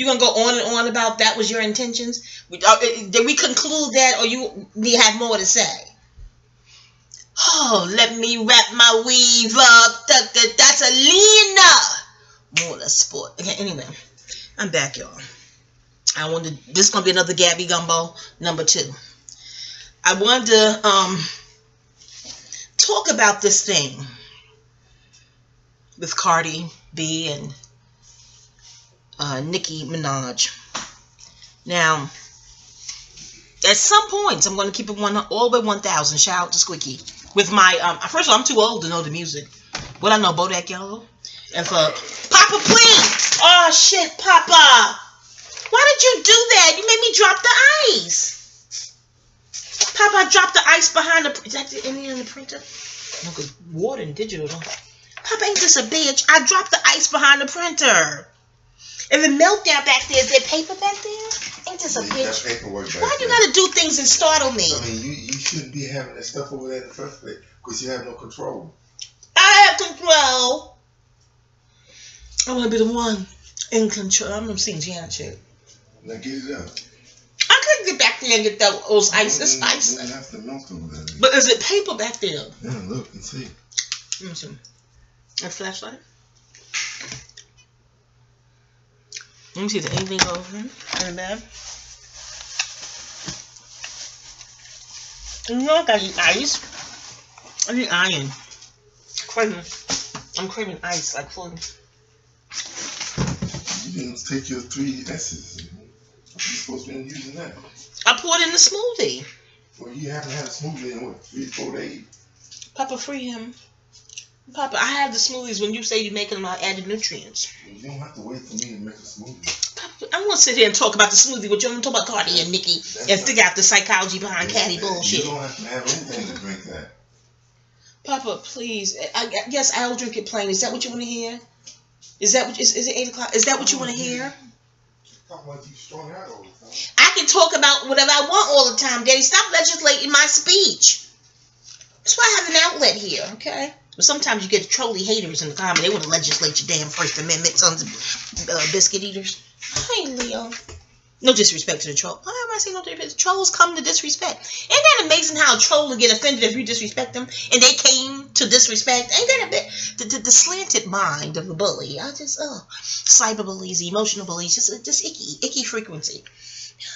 You gonna go on and on about that was your intentions? Did we conclude that, or you have more to say? Oh, let me wrap my weave up. That's a Lena. More sport. Okay, anyway, I'm back, y'all. This is gonna be another Gabby Gumbo number 2. I wanted to talk about this thing with Cardi B and Nicki Minaj. Now, at some points, I'm going to keep it all the way 1,000. Shout out to Squeaky. With my, first of all, I'm too old to know the music. What I know, Bodak Yellow. And for, Papa, please. Oh, shit, Papa. Why did you do that? You made me drop the ice. Papa, I dropped the ice behind the, is that any in the printer? No, because water and digital don't. Papa, ain't this a bitch? I dropped the ice behind the printer. And the meltdown back there, is there paper back there? Ain't this a bitch? Why you gotta do things and startle me? I mean, you shouldn't be having that stuff over there in the first place because you have no control. I have control. I want to be the one in control. I'm gonna sing Janet shit. Now get it up. I couldn't get back there and get those ice. It's ice. But is it paper back there? Yeah, look and see. Let me see. A flashlight? Let me see if anything goes in the bag. You know, I need ice. I need iron. I'm craving ice like food. You didn't take your 3 S's. You're supposed to be using that. I poured in the smoothie. Well, you haven't had a smoothie in what, 3 to 4 days? Papa, free him. Papa, I have the smoothies when you say you're making them out added nutrients. You don't have to wait for me to make a smoothie. Papa, I want to sit here and talk about the smoothie with you. I'm going to talk about Cardi and Nicki and figure out the psychology behind Catty bullshit. You don't have to have anything to drink that. Papa, please. Yes, I'll drink it plain. Is that what you want to hear? Is it 8 o'clock? Is that what you want to hear? Talking like you strung out all the time. I can talk about whatever I want all the time, Daddy. Stop legislating my speech. That's why I have an outlet here, okay? But sometimes you get trolly haters in the comment. They want to legislate your damn First Amendment, sons of biscuit eaters. Hi, Leo. No disrespect to the troll. Why am I saying no disrespect? Trolls come to disrespect. Ain't that amazing how a troll will get offended if you disrespect them? And they came to disrespect. Ain't that a bit? The slanted mind of a bully. I just, cyberbullies, emotional bullies, just icky frequency.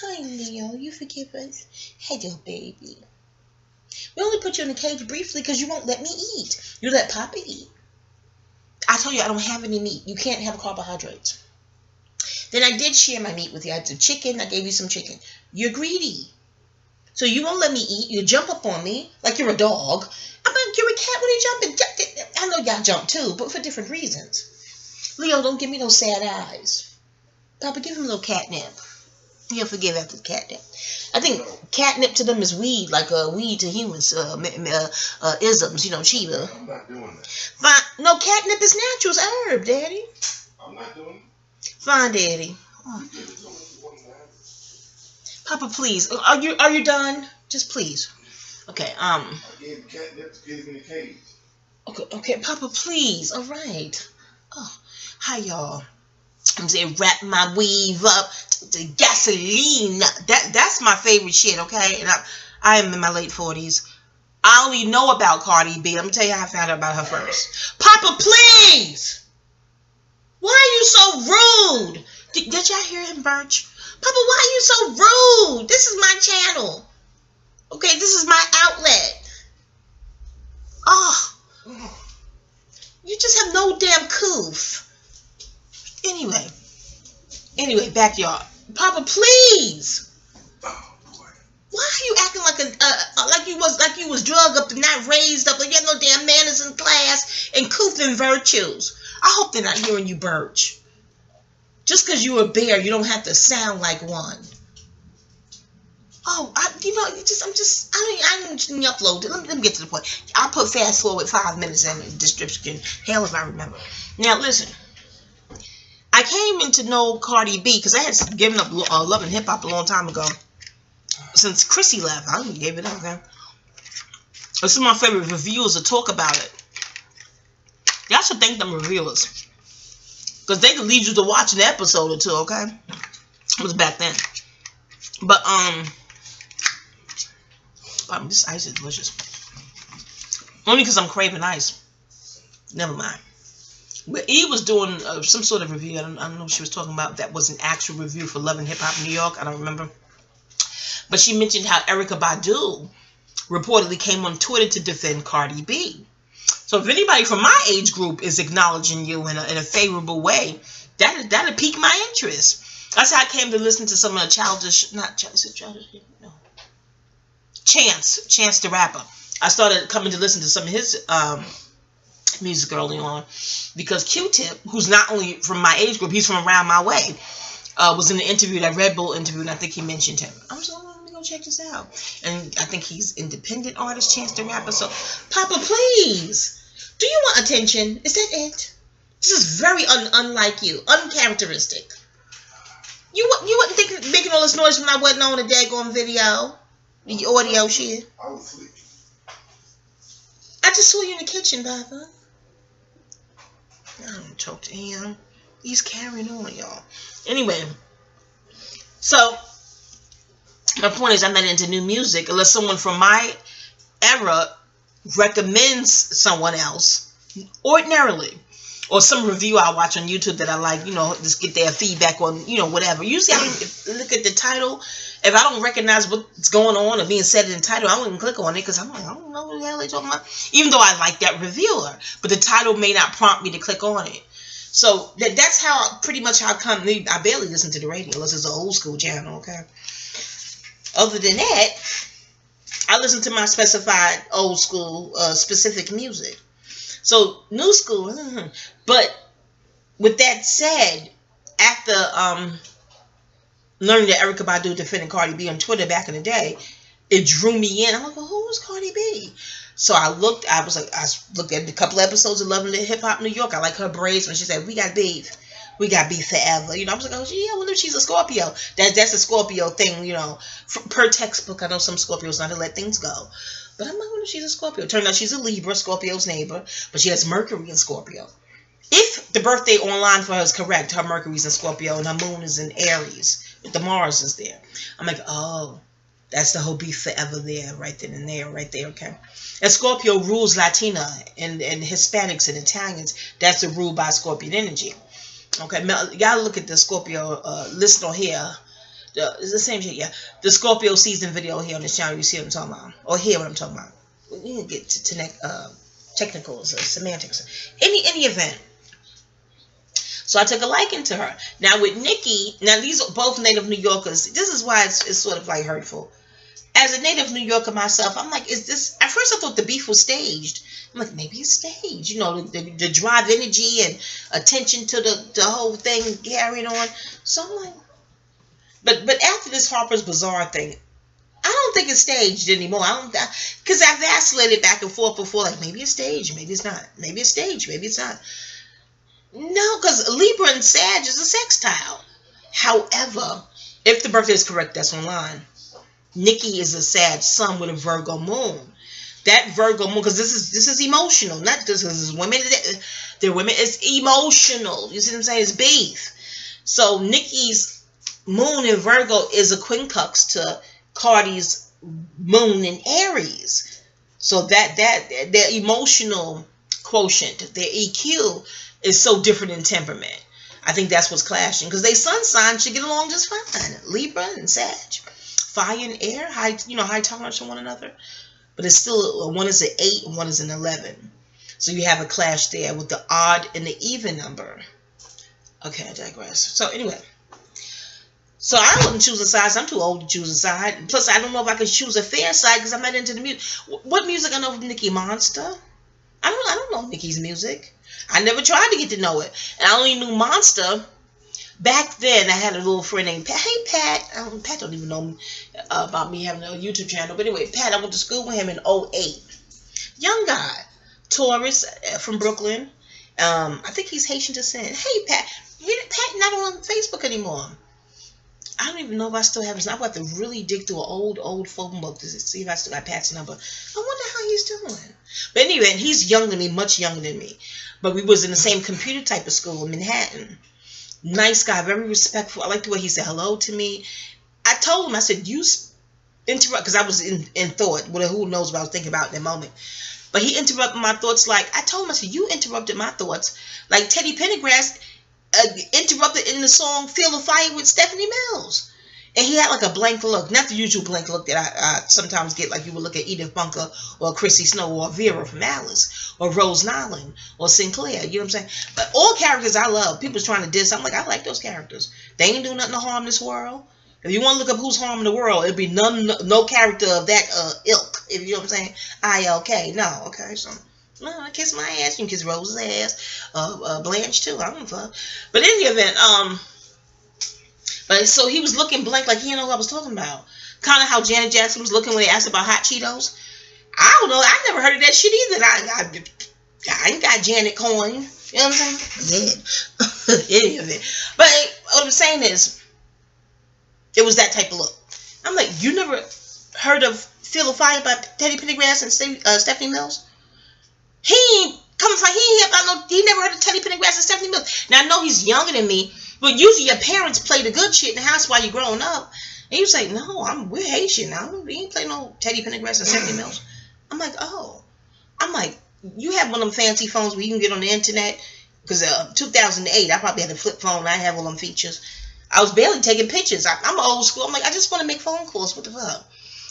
Hi, Leo. You forgive us? Hello, baby. We only put you in a cage briefly because you won't let me eat. You let Papa eat. I told you I don't have any meat. You can't have carbohydrates. Then I did share my meat with you. I had some chicken. I gave you some chicken. You're greedy. So you won't let me eat. You jump up on me like you're a dog. I'm like, you're a cat when you jumping. I know y'all jump too, but for different reasons. Leo, don't give me those sad eyes. Papa, give him a little catnip. He'll forgive after the catnip. I think catnip to them is weed, like weed to humans, isms, you know, Chiba. I'm not doing that. Fine. No, catnip is natural. It's herb, Daddy. I'm not doing it. Fine, Daddy. Oh. Papa, please. Are you done? Just please. Okay. I gave the catnip to get him in the cage. Okay, Papa, please. All right. Oh, hi, y'all. I'm saying wrap my weave up. The gasoline. That's my favorite shit. Okay, and I am in my late 40s. I only know about Cardi B. Let me tell you how I found out about her first. Papa, please. Why are you so rude? Did y'all hear him, Birch? Papa, why are you so rude? This is my channel. Okay, this is my outlet. Oh. You just have no damn coof. Anyway, back y'all. Papa, please. Oh boy. Why are you acting like you was drugged up and not raised up, like you had no damn manners in class and coof and virtues? I hope they're not hearing you, Birch. Just because you're a bear, you don't have to sound like one. Oh, I didn't upload it. Let me get to the point. I'll put fast forward 5 minutes in the description. Hell if I remember. Now, listen. I came in to know Cardi B because I had given up Love and Hip Hop a long time ago. Since Chrissy left, I gave it up, man. This is my favorite reviewers to talk about it. Y'all should thank them reviewers. Because they can lead you to watch an episode or two, okay? It was back then. But this ice is delicious. Only because I'm craving ice. Never mind. But E was doing some sort of review. I don't know what she was talking about. That was an actual review for Love and Hip Hop New York. I don't remember. But she mentioned how Erykah Badu reportedly came on Twitter to defend Cardi B. So if anybody from my age group is acknowledging you in a favorable way, that'll pique my interest. That's how I came to listen to some of the Chance the Rapper. I started coming to listen to some of his music early on because Q-Tip, who's not only from my age group, he's from around my way, was in the interview, that Red Bull interview, and I think he mentioned him. I'm just let me go check this out. And I think he's independent artist, Chance the Rapper. So, Papa, please, do you want attention? Is that it? This is very unlike you, uncharacteristic. You wouldn't think making all this noise when I wasn't on a daggone video, the audio shit. I was asleep. I just saw you in the kitchen, Papa. I don't talk to him. He's carrying on, y'all. Anyway, so my point is I'm not into new music unless someone from my era recommends someone else, ordinarily. Or some review I watch on YouTube that I like, just get their feedback on, whatever. Usually I look at the title. If I don't recognize what's going on or being said in the title, I wouldn't click on it because I'm like, I don't know what the hell they're talking about. Even though I like that reviewer. But the title may not prompt me to click on it. So that's pretty much how I come. I barely listen to the radio unless it's an old school channel, okay? Other than that, I listen to my specified old school specific music. So, new school. But with that said, after learning that Erykah Badu defended Cardi B on Twitter back in the day, it drew me in. I'm like, well, who was Cardi B? So I looked at a couple episodes of Love and Hip Hop New York. I like her braids when she said, we got beef. We got beef forever. I was like, oh, gee, I wonder if she's a Scorpio. That's a Scorpio thing, per textbook. I know some Scorpios not to let things go. But I'm like, I wonder if she's a Scorpio. Turned out she's a Libra, Scorpio's neighbor. But she has Mercury in Scorpio. If the birthday online for her is correct, her Mercury's in Scorpio and her moon is in Aries. The Mars is there. I'm like, oh, that's the whole beef forever there, right then and there, right there, okay? And Scorpio rules Latina and Hispanics and Italians. That's a rule by Scorpion energy. Okay, y'all look at the Scorpio list on here. It's the same shit, yeah. The Scorpio season video here on this channel, you see what I'm talking about. Or hear what I'm talking about. We didn't get to technicals or semantics. Any event. So I took a liking to her. Now with Nicki, now these are both native New Yorkers. This is why it's sort of like hurtful. As a native New Yorker myself, I'm like, is this... At first I thought the beef was staged. I'm like, maybe it's staged. The drive energy and attention to the whole thing carrying on. So I'm like... But after this Harper's Bazaar thing, I don't think it's staged anymore. Because I vacillated back and forth before, like, maybe it's staged, maybe it's not. Maybe it's staged, maybe it's not. No, because Libra and Sag is a sextile. However, if the birthday is correct, that's online. Nicki is a Sag sun with a Virgo moon. That Virgo moon, because this is emotional, not just because women. They're women. It's emotional. You see what I'm saying? It's beef. So Nicki's moon in Virgo is a quincux to Cardi's moon in Aries. So that their emotional quotient, their EQ, is so different in temperament. I think that's what's clashing because they sun signs should get along just fine. Libra and Sag, fire and air, high tolerance to one another. But it's still, one is an 8 and one is an 11. So you have a clash there with the odd and the even number. Okay, I digress. So anyway. So I wouldn't choose a side. So I'm too old to choose a side. Plus, I don't know if I could choose a fair side because I'm not into the music. What music I know from Nicki? Monster? I don't know Nicki's music. I never tried to get to know it. And I only knew Monster. Back then, I had a little friend named Pat. Hey, Pat. Pat don't even know about me having a YouTube channel. But anyway, Pat, I went to school with him in 2008. Young guy. Taurus from Brooklyn. I think he's Haitian descent. Hey, Pat. Pat not on Facebook anymore. I don't even know if I still have his number. I have to really dig through an old phone book to see if I still got Pat's number. I wonder how he's doing. But anyway, he's younger than me, much younger than me. But we was in the same computer type of school in Manhattan. Nice guy, very respectful. I like the way he said hello to me. I told him, I said, you interrupt, because I was in thought. Well, who knows what I was thinking about in that moment. But he interrupted my thoughts like, I told him, I said, you interrupted my thoughts. Like Teddy Pendergrass interrupted in the song Feel the Fire with Stephanie Mills. And he had like a blank look. Not the usual blank look that I sometimes get, like you would look at Edith Bunker or Chrissy Snow or Vera from Alice or Rose Nyland or Sinclair. You know what I'm saying? But all characters I love. People's trying to diss. I'm like, I like those characters. They ain't doing nothing to harm this world. If you want to look up who's harming the world, it'd be no character of that ilk. If you know what I'm saying? ILK. No. Okay. So, no, I kiss my ass. You can kiss Rose's ass. Blanche too. I don't fuck. But in the event, but so he was looking blank, like he didn't know what I was talking about. Kind of how Janet Jackson was looking when they asked about hot Cheetos. I don't know. I never heard of that shit either. I ain't got Janet coin. You know what I'm saying? Yeah. Any of it. But what I'm saying is, it was that type of look. I'm like, you never heard of Feel the Fire by Teddy Pendergrass and Stephanie Mills? He ain't coming from, he never heard of Teddy Pendergrass and Stephanie Mills. Now, I know he's younger than me, but usually your parents play the good shit in the house while you're growing up. And you say, no, we're Haitian now. We ain't play no Teddy Pendergrass and Stephanie Mills. I'm like, oh. I'm like, you have one of them fancy phones where you can get on the internet? Because 2008, I probably had a flip phone. I have all them features. I was barely taking pictures. I'm old school. I'm like, I just want to make phone calls. What the fuck?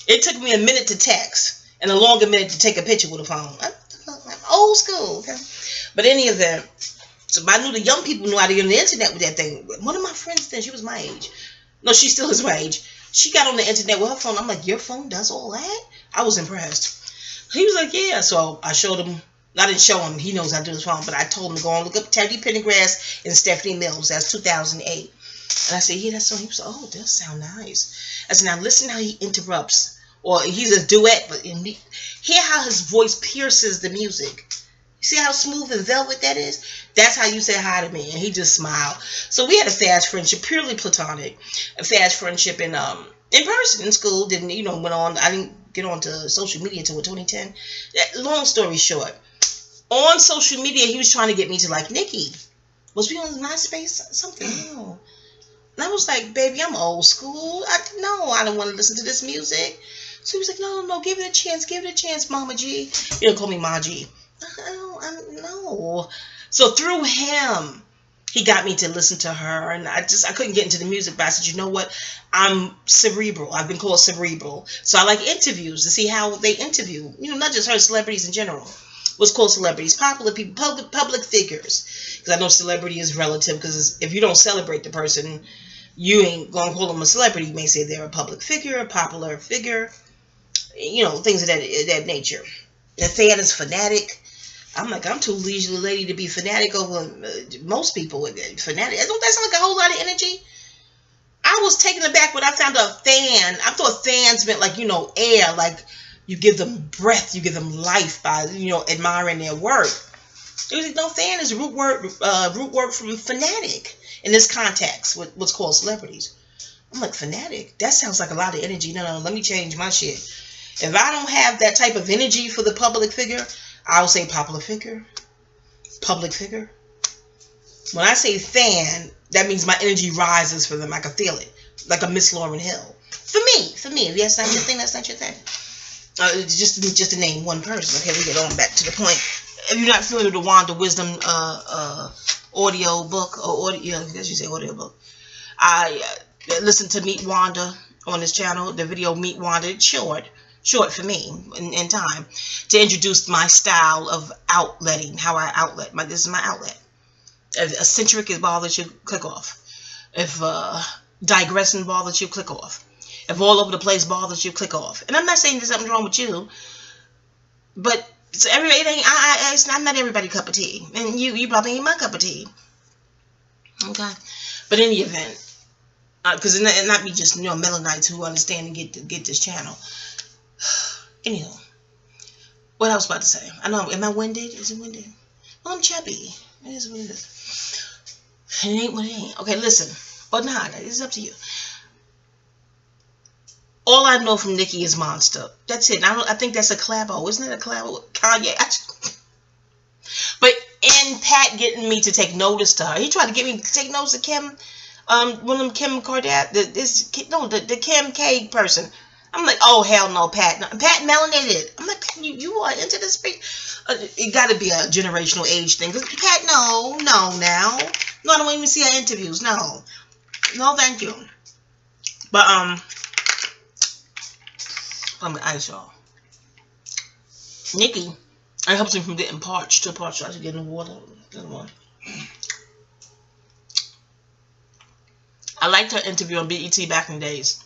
It took me a minute to text and a longer minute to take a picture with a phone. I'm old school. Okay? But in any event, so I knew the young people knew how to get on the internet with that thing. One of my friends then, she was my age. No, she still is my age. She got on the internet with her phone. I'm like, your phone does all that? I was impressed. He was like, yeah. So I showed him. I didn't show him. He knows how to do his phone. But I told him to go and look up Teddy Pendergrass and Stephanie Mills. That's 2008. And I said, yeah, that's so. He was like, oh, it does sound nice. I said, now listen how he interrupts. Or he's a duet. But hear how his voice pierces the music. See how smooth and velvet that is? That's how you say hi to me. And he just smiled. So we had a fast friendship, purely platonic. A fast friendship in person in school. Didn't, went on. I didn't get on to social media until 2010. Long story short. On social media, he was trying to get me to like Nicki. Was we on MySpace? Something. No. And I was like, baby, I'm old school. I don't want to listen to this music. So he was like, no, give it a chance, Mama G. You don't call me Ma G. No. So through him, he got me to listen to her, and I couldn't get into the music, but I said, you know what? I'm cerebral. I've been called cerebral. So I like interviews to see how they interview. Not just her, celebrities in general. What's called celebrities, popular people, public figures. Because I know celebrity is relative, because if you don't celebrate the person, you ain't going to call them a celebrity. You may say they're a public figure, a popular figure, things of that nature. The fan is fanatic. I'm like, I'm too leisurely lady to be fanatic over most people. Fanatic. Don't that sound like a whole lot of energy? I was taken aback when I found a fan. I thought fans meant like, air, like you give them breath, you give them life by, admiring their work. It was like, no, fan is root word from fanatic in this context with what's called celebrities. I'm like, fanatic? That sounds like a lot of energy. No, let me change my shit. If I don't have that type of energy for the public figure, I'll say popular figure, public figure. When I say fan, that means my energy rises for them. I can feel it, like a Miss Lauryn Hill. For me. If that's not your thing, that's not your thing. Just to name one person. Okay, we get on back to the point. If you're not familiar with the Wanda Wisdom audio book, or audio, I guess you say audio book. I listened to Meet Wanda on this channel. The video Meet Wanda, it's short for me in time, to introduce my style of outletting, how I outlet. This is my outlet. If eccentric is bothers you, click off. If digressing bothers you, click off. If all over the place bothers you, click off. And I'm not saying there's something wrong with you, but so it's not everybody's cup of tea. And you probably ain't my cup of tea. Okay? But in the event, because it not be just, Melanites who understand and get this channel. Anyhow, what I was about to say. I know, am I winded? Is it winded? Well, I'm chubby. It is what it is. It ain't what it ain't. Okay, listen. Or not. It's up to you. All I know from Nicki is Monster. That's it. I think that's a collabo. Isn't it a collabo with Kanye? But And Pat getting me to take notice to her. He tried to get me to take notice to Kim, one of them Kim Kardashian, the Kim K person. I'm like, oh hell no, Pat. No, Pat melanated. I'm like, Pat, you are into this. It got to be a generational age thing. Pat, no, now. No, I don't even see her interviews. No, thank you. But I'm the ice, y'all. Nicki, it helps me from getting parched to parched. I should get in the water. I liked her interview on BET back in the days.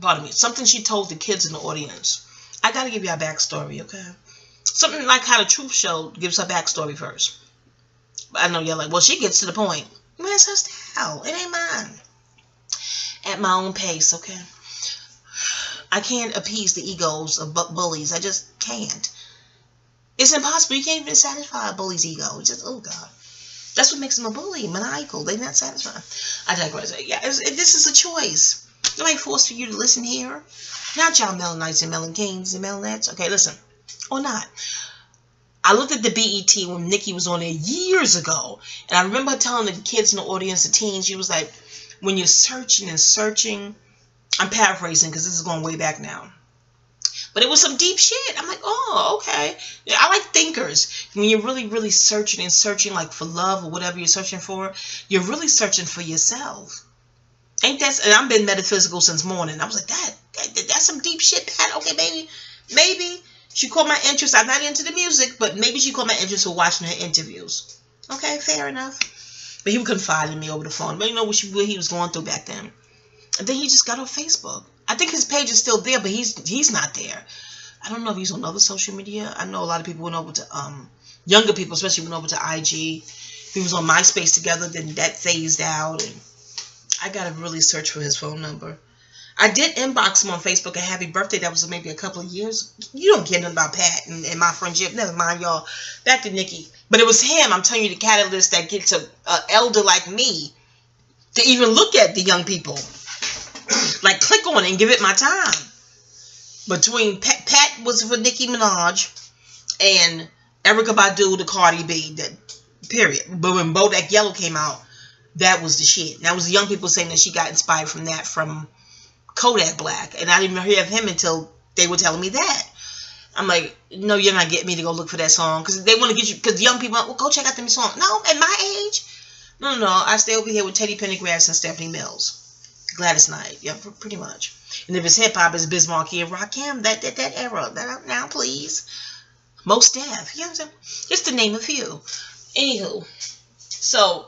Pardon me. Something she told the kids in the audience. I gotta give you a backstory, okay? Something like how the Truth Show gives her backstory first. But I know you're like, well, she gets to the point. Man, it's her style. It ain't mine. At my own pace, okay? I can't appease the egos of bullies. I just can't. It's impossible. You can't even satisfy a bully's ego. It's just, oh, God. That's what makes them a bully. Maniacal. They're not satisfied. I digress. Yeah, this is a choice. Nobody forced for you to listen here. Not y'all Melanites and Melon Kings and Melanettes. Okay, listen. Or not. I looked at the BET when Nicki was on there years ago. And I remember her telling the kids in the audience, the teens, she was like, when you're searching and searching, I'm paraphrasing because this is going way back now. But it was some deep shit. I'm like, oh, okay. I like thinkers. When you're really, really searching and searching like for love or whatever you're searching for, you're really searching for yourself. Ain't that? And I've been metaphysical since morning. I was like, that's some deep shit, Pat. Okay, baby. Maybe she caught my interest. I'm not into the music, but maybe she caught my interest for watching her interviews. Okay, fair enough. But he would confide in me over the phone. But you know what he was going through back then. And then he just got off Facebook. I think his page is still there, but he's not there. I don't know if he's on other social media. I know a lot of people went over to younger people, especially went over to IG. He was on MySpace together, then that phased out, and I gotta really search for his phone number. I did inbox him on Facebook a happy birthday. That was maybe a couple of years. You don't care nothing about Pat and my friendship. Never mind, y'all. Back to Nicki. But it was him, I'm telling you, the catalyst that gets an elder like me to even look at the young people. Like, click on it and give it my time. Between Pat was for Nicki Minaj and Erykah Badu to Cardi B. That period. But when Bodak Yellow came out, that was the shit. That was the young people saying that she got inspired from that, from Kodak Black. And I didn't even hear of him until they were telling me that. I'm like, no, you're not getting me to go look for that song. Because they want to get you, because young people, well, go check out them song. No, at my age. No. I stay over here with Teddy Pendergrass and Stephanie Mills. Gladys Knight. Yeah, pretty much. And if it's hip-hop, it's Biz Markie and Rakim. That era. Now, please. Most Def. You know what I'm saying? Just to name a few. Anywho. So,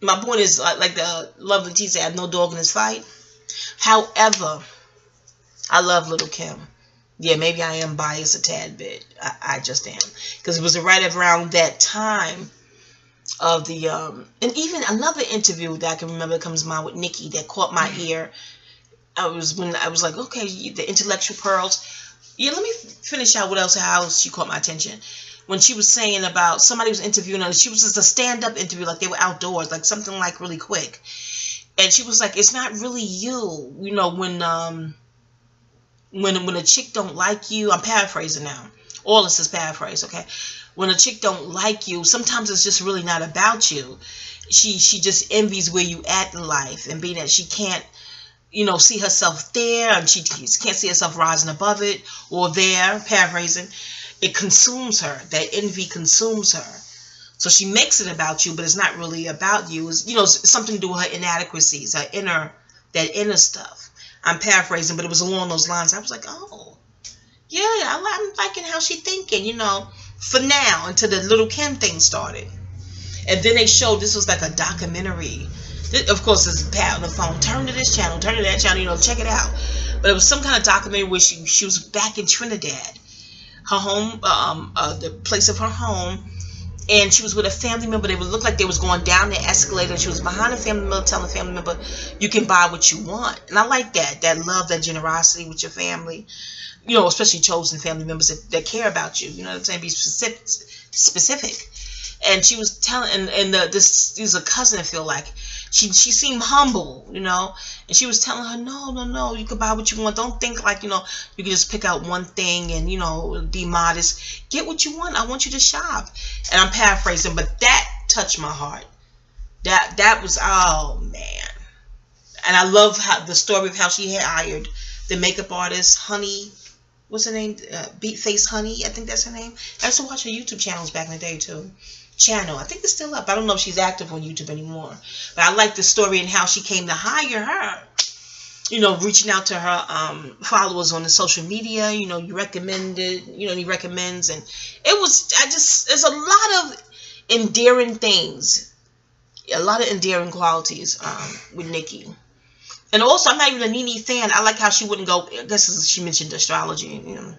my point is, like the lovely T said, I have no dog in this fight. However, I love Little Kim. Yeah, maybe I am biased a tad bit. I just am. Because it was right around that time of the, and even another interview that I can remember that comes to mind with Nicki that caught my ear. When I was like, okay, the intellectual pearls. Yeah, let me finish out how else she caught my attention. When she was saying about somebody was interviewing her, she was just a stand-up interview, like they were outdoors, like something like really quick. And she was like, it's not really you. You know, when a chick don't like you, I'm paraphrasing now. All this is paraphrase, okay? When a chick don't like you, sometimes it's just really not about you. She just envies where you at in life, and being that she can't, see herself there, and she can't see herself rising above it, or there, paraphrasing, it consumes her. That envy consumes her. So she makes it about you, but it's not really about you. It's, something to do with her inadequacies, that inner stuff. I'm paraphrasing, but it was along those lines. I was like, oh, yeah, I'm liking how she thinking, for now, until the Little Kim thing started. And then they showed, this was like a documentary. Of course, there's Pat on the phone. Turn to this channel, turn to that channel, check it out. But it was some kind of documentary where she was back in Trinidad, her home, the place of her home. And she was with a family member. They would look like they was going down the escalator. And she was behind a family member, telling the family member, you can buy what you want. And I like that love, that generosity with your family. Especially chosen family members that care about you. You know what I'm saying? Be specific. and she was telling, and this is a cousin, I feel like. She seemed humble, you know, and she was telling her, no, you can buy what you want. Don't think like, you know, you can just pick out one thing and, you know, be modest. Get what you want. I want you to shop. And I'm paraphrasing, but that touched my heart. That was, oh man. And I love how the story of how she had hired the makeup artist, Honey, what's her name? Beat Face Honey, I think that's her name. I used to watch her YouTube channels back in the day too. Channel, I think it's still up. I don't know if she's active on YouTube anymore, but I like the story and how she came to hire her. You know, reaching out to her followers on the social media. You know, you recommended. You know, he recommends, and it was. There's a lot of endearing things, a lot of endearing qualities with Nicki. And also, I'm not even a Nene fan. I like how she wouldn't go. I guess she mentioned astrology, you know,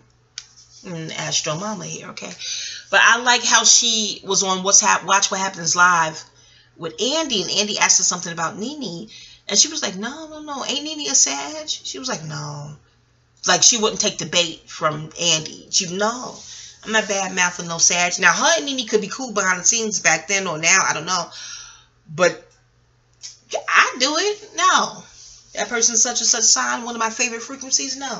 and Astro Mama here, okay. But I like how she was on Watch What Happens Live with Andy, and Andy asked her something about Nene, and she was like, no, ain't Nene a Sag? She was like, no. Like, she wouldn't take the bait from Andy. No, I'm not bad mouthing no Sag. Now, her and Nene could be cool behind the scenes back then or now, I don't know. But I do it? No. That person's such and such sign, one of my favorite frequencies? No.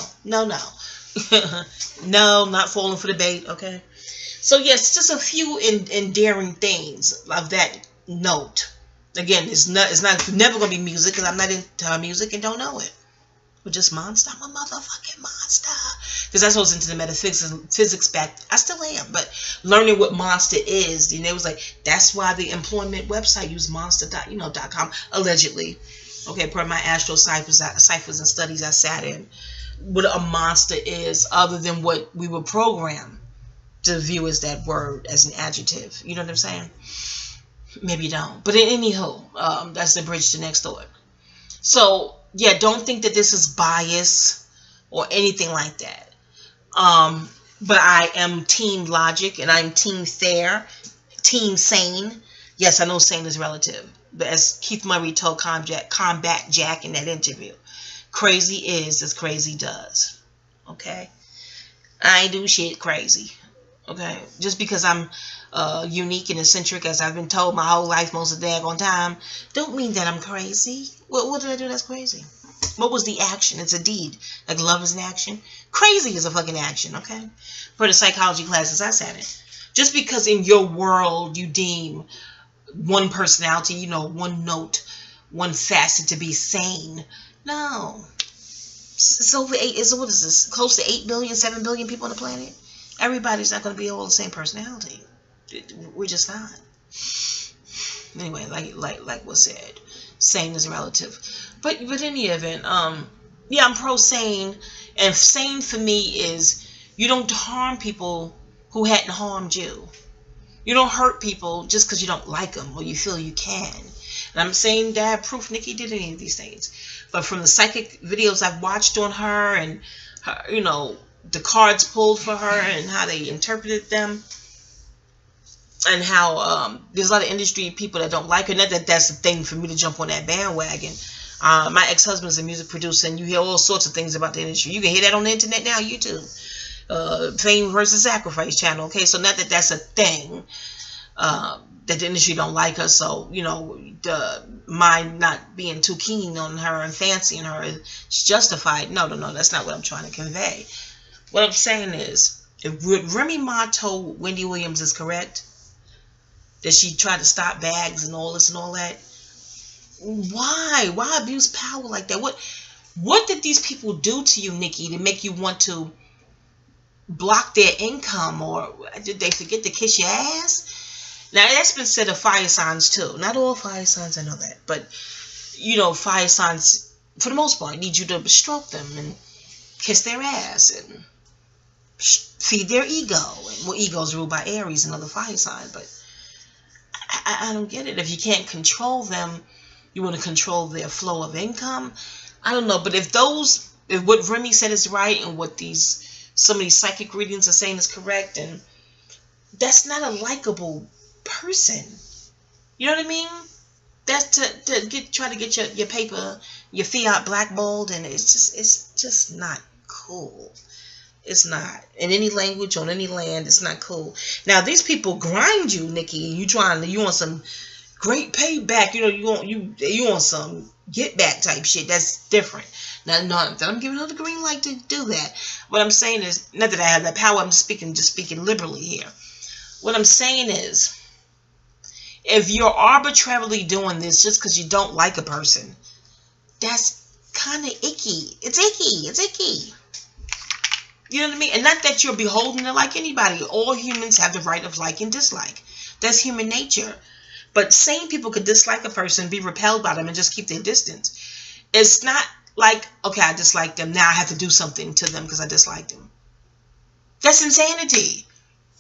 No, not falling for the bait, okay? So, yes, just a few endearing things of that note. Again, it's never going to be music because I'm not into her music and don't know it. But just monster. I'm a motherfucking monster. Because I was into the metaphysics back. I still am. But learning what monster is, you know, it was like, that's why the employment website used monster.com, allegedly. Okay, per my astro ciphers and studies I sat in. What a monster is other than what we were programmed to view as that word as an adjective. You know what I'm saying? Maybe you don't. But anywho, that's the bridge to next thought. So, yeah, don't think that this is bias or anything like that. But I am team logic and I'm team fair, team sane. Yes, I know sane is relative. But as Keith Murray told Combat Jack in that interview, crazy is as crazy does. Okay? I ain't do shit crazy. Okay? Just because I'm unique and eccentric, as I've been told my whole life most of the daggone time, don't mean that I'm crazy. What did I do that's crazy? What was the action? It's a deed. Like love is an action. Crazy is a fucking action, okay? For the psychology classes I sat in. Just because in your world you deem one personality, you know, one note, one facet to be sane. No. It's over 8, what is this? Close to 8 billion, 7 billion people on the planet? Everybody's not going to be all the same personality. We're just not. Anyway, like was said, sane is relative. But in any event, yeah, I'm pro-sane. And sane for me is you don't harm people who hadn't harmed you. You don't hurt people just because you don't like them or you feel you can. And I'm saying that I have proof Nicki did any of these things. But from the psychic videos I've watched on her and, her, you know, the cards pulled for her and how they interpreted them. And how there's a lot of industry people that don't like her. Not that that's the thing for me to jump on that bandwagon. My ex-husband's a music producer, and you hear all sorts of things about the industry. You can hear that on the internet now, YouTube. Fame versus Sacrifice channel. Okay, so not that that's a thing. That the industry don't like her. So, you know, my not being too keen on her and fancying her is justified. No, that's not what I'm trying to convey. What I'm saying is, if Remy Ma told Wendy Williams is correct, that she tried to stop bags and all this and all that. Why abuse power like that? What did these people do to you, Nicki, to make you want to block their income, or did they forget to kiss your ass? Now that's been said of fire signs too. Not all fire signs, I know that, but you know, fire signs for the most part need you to stroke them and kiss their ass and feed their ego. And well, ego is ruled by Aries, another fire sign, but I don't get it. If you can't control them, you want to control their flow of income. I don't know, but if what Remy said is right and what some of these psychic readings are saying is correct, and that's not a likable person. You know what I mean? That's to try to get your paper, your fiat blackballed, and it's just not cool. It's not. In any language, on any land, it's not cool. Now, these people grind you, Nicki, and you want some great payback. You want some get back type shit. That's different. Now, not that I'm giving her the green light to do that. What I'm saying is, not that I have that power, I'm just speaking liberally here. What I'm saying is, if you're arbitrarily doing this just because you don't like a person, that's kind of icky. It's icky. It's icky. You know what I mean? And not that you're beholden to like anybody. All humans have the right of like and dislike. That's human nature. But sane people could dislike a person, be repelled by them, and just keep their distance. It's not like, okay, I dislike them. Now I have to do something to them because I dislike them. That's insanity.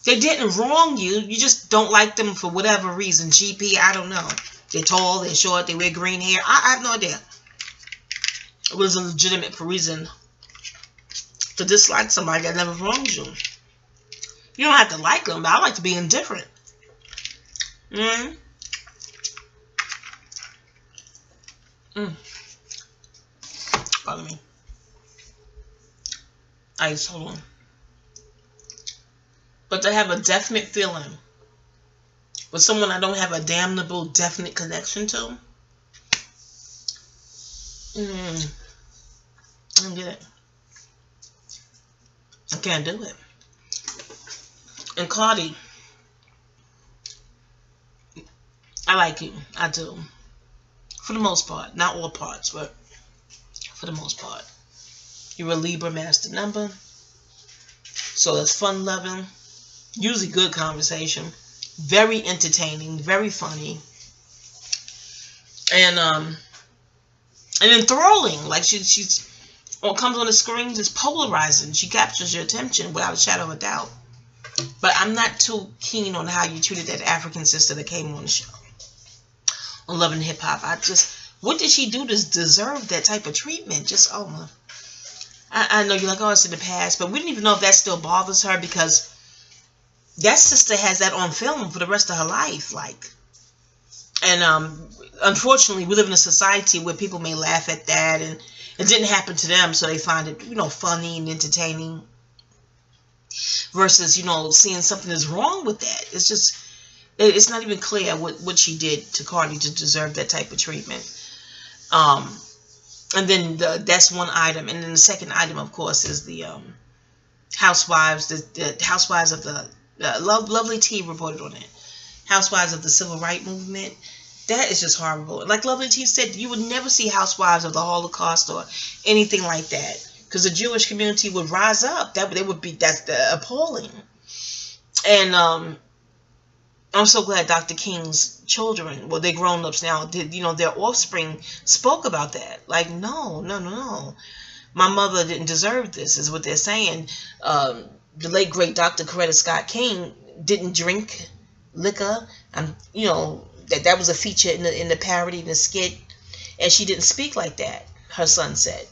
They didn't wrong you. You just don't like them for whatever reason. GP, I don't know. They're tall, they're short, they wear green hair. I have no idea. It was a legitimate reason to dislike somebody that never wronged you. You don't have to like them, but I like to be indifferent. Pardon me. Ice, hold on. But to have a definite feeling with someone I don't have a damnable definite connection to, I don't get it. I can't do it. And Cardi, I like you. I do. For the most part. Not all parts, but for the most part. You're a Libra master number. So it's fun-loving. Usually good conversation. Very entertaining. Very funny. And enthralling. Like she's what comes on the screen is polarizing. She captures your attention without a shadow of a doubt. But I'm not too keen on how you treated that African sister that came on the show. On Love and Hip Hop. What did she do to deserve that type of treatment? Just, oh, I know you're like, oh, it's in the past. But we don't even know if that still bothers her because that sister has that on film for the rest of her life. Like, and unfortunately, we live in a society where people may laugh at that and it didn't happen to them, so they find it, funny and entertaining. Versus, seeing something is wrong with that. It's just, it's not even clear what she did to Cardi to deserve that type of treatment. And then that's one item. And then the second item, of course, is the housewives, the housewives of the, Lovely T reported on it. Housewives of the Civil Rights Movement. That is just horrible. Like Lovely T said, you would never see housewives of the Holocaust or anything like that. Because the Jewish community would rise up. That's appalling. And I'm so glad Dr. King's children, well, they're grown-ups now, their offspring spoke about that. Like, no. My mother didn't deserve this, is what they're saying. The late, great Dr. Coretta Scott King didn't drink liquor. That was a feature in the parody, in the skit. And she didn't speak like that, her son said.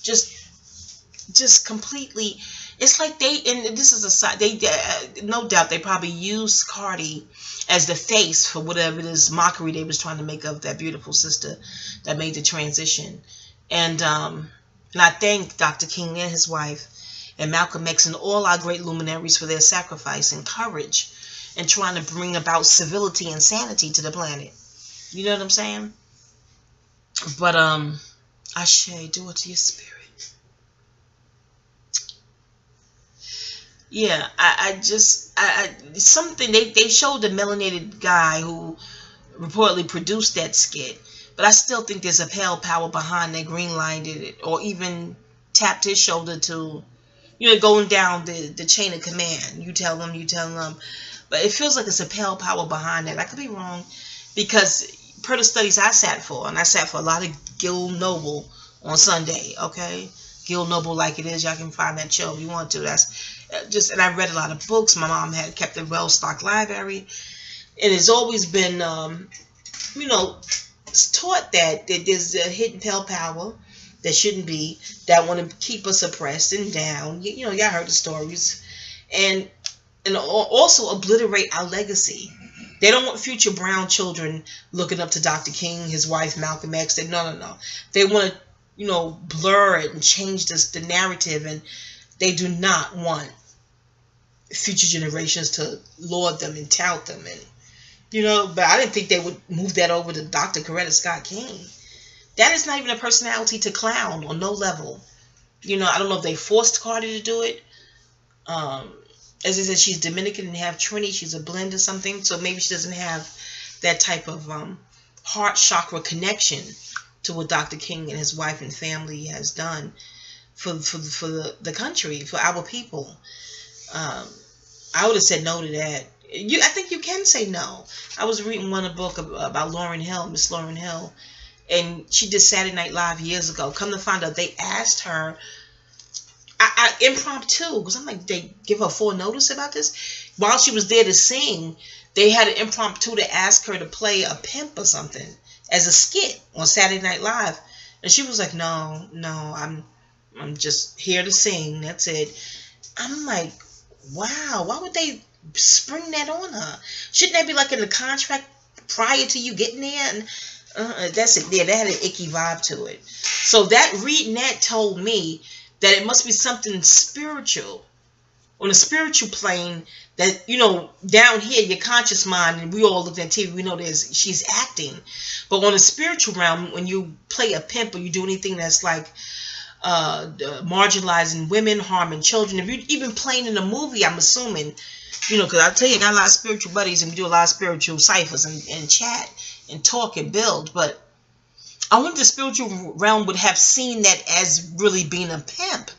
Just completely... It's like this is a side, no doubt they probably used Cardi as the face for whatever it is, mockery they was trying to make of that beautiful sister that made the transition. And I thank Dr. King and his wife and Malcolm X and all our great luminaries for their sacrifice and courage and trying to bring about civility and sanity to the planet. You know what I'm saying? But, Ashe, do it to your spirit. Yeah, something, they showed the melanated guy who reportedly produced that skit, but I still think there's a pale power behind that green-lined it, or even tapped his shoulder to, going down the chain of command. You tell them, but it feels like it's a pale power behind that. I could be wrong, because per the studies I sat for, and I sat for a lot of Gil Noble on Sunday, okay? Gil Noble Like It Is, y'all can find that show if you want to. That's just, and I read a lot of books. My mom had kept a well-stocked library, and it's always been, taught that there's a hidden pale power that shouldn't be, that want to keep us oppressed and down. Y'all heard the stories, and also obliterate our legacy. They don't want future brown children looking up to Dr. King, his wife Malcolm X. No. They want to, blur it and change the narrative, and they do not want future generations to laud them and tout them, and but I didn't think they would move that over to Dr. Coretta Scott King. That is not even a personality to clown on no level. I don't know if they forced Cardi to do it. As I said, she's Dominican and half Trini. She's a blend or something, so maybe she doesn't have that type of heart chakra connection to what Dr. King and his wife and family has done for the country, for our people. I would have said no to that. I think you can say no. I was reading a book about Lauryn Hill, Miss Lauryn Hill, and she did Saturday Night Live years ago. Come to find out, they asked her, impromptu, because I'm like, they give her full notice about this? While she was there to sing, they had an impromptu to ask her to play a pimp or something as a skit on Saturday Night Live. And she was like, no, I'm just here to sing. That's it. I'm like, wow, why would they spring that on her? Shouldn't that be like in the contract prior to you getting there? And that's it there. That had an icky vibe to it. So reading that told me that it must be something spiritual, on a spiritual plane, that, down here, your conscious mind, and we all look at TV, we know she's acting. But on a spiritual realm, when you play a pimp or you do anything that's like marginalizing women, harming children, if you're even playing in a movie, I'm assuming, because I tell you, I got a lot of spiritual buddies and we do a lot of spiritual ciphers and chat and talk and build, but I wonder if the spiritual realm would have seen that as really being a pimp.